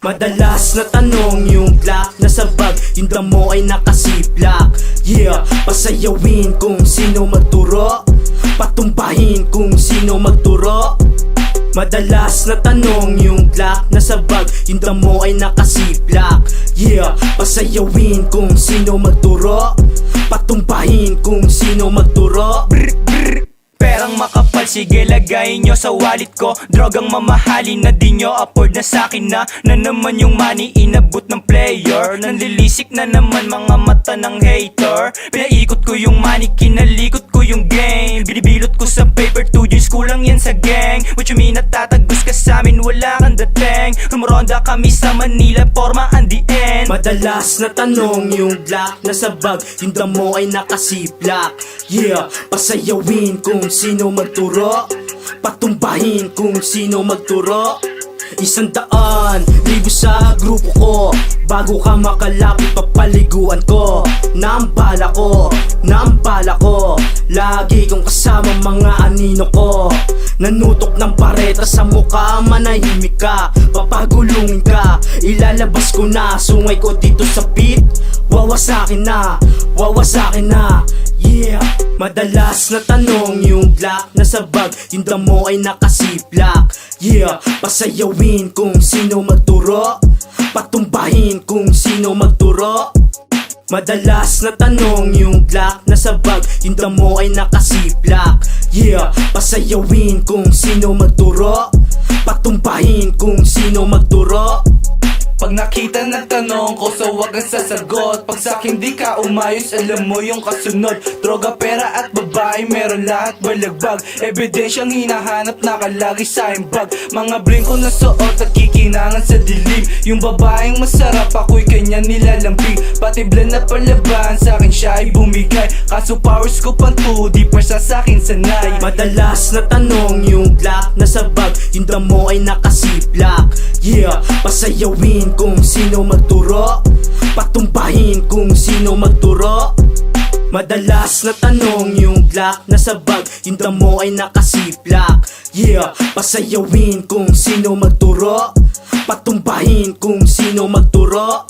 Madalas na tanong yung Glock nasa bag, yung damo ay nakasiplak. Yeah, pasayawin kung sino magturo, patumbahin kung sino magturo. Madalas na tanong yung Glock nasa bag, yung damo ay nakasiplak. Yeah, pasayawin kung sino magturo, patumbahin kung sino magturo. Perang makapal, sige lagay nyo sa wallet ko. Drogang mamahalin na di nyo afford na sakin na naman yung money inabot ng player. Nanlilisik na naman mga mata ng hater. Pinaikot ko yung money, kinalikot ko yung game. Binibilot ko sa paper, 2 years kulang yan sa gang. What you mean natatagos ka sa amin, wala kang dating. Rumoronda kami sa Manila, forma ang the end. Madalas na tanong yung Glock nasa bag, yung damo ay nakasiplak. Yeah, pasayawin kung sino magturo, patumbahin kung sino magturo. 100,000 sa grupo ko, bago ka makalapit papaliguan ko. Nambala ko, lagi kong kasama mga anino ko. Nanutok ng bareta sa mukha, manahimik ka, papagulungin ka. Ilalabas ko na, sungay ko dito sa beat. Wawasakin na, yeah. Madalas na tanong yung Glock nasa bag, yung damo ay nakasiplak. Yeah, pasayawin kung sino magturo, patumbahin kung sino magturo. Madalas na tanong yung Glock nasa bag, yung damo ay nakasiplak. Yeah, pasayawin kung sino magturo, patumbahin kung sino magturo. Pag nakita ng tanong ko, so wag ang sasagot. Pag sa'kin di ka umayos, alam mo yung kasunod. Droga, pera at babae, meron lahat balagbag. Ebidensyang hinahanap, nakalagi sa bag. Mga bling ko na suot at kikinangan sa dilim. Yung babaeng masarap, ako'y kanya nilalambing. Pati blend na palaban, sa'kin siya ay bumigay. Kaso powers ko pang 2, di pa siya sa'kin sanay. Madalas na tanong yung Glock nasa bag, yung damo ay nakasiplak. Yeah, pasayawin kung sino magturo, patumbahin kung sino magturo. Madalas na tanong yung Glock nasa bag, yung damo ay nakasiplak. Yeah, pasayawin kung sino magturo, patumbahin kung sino magturo.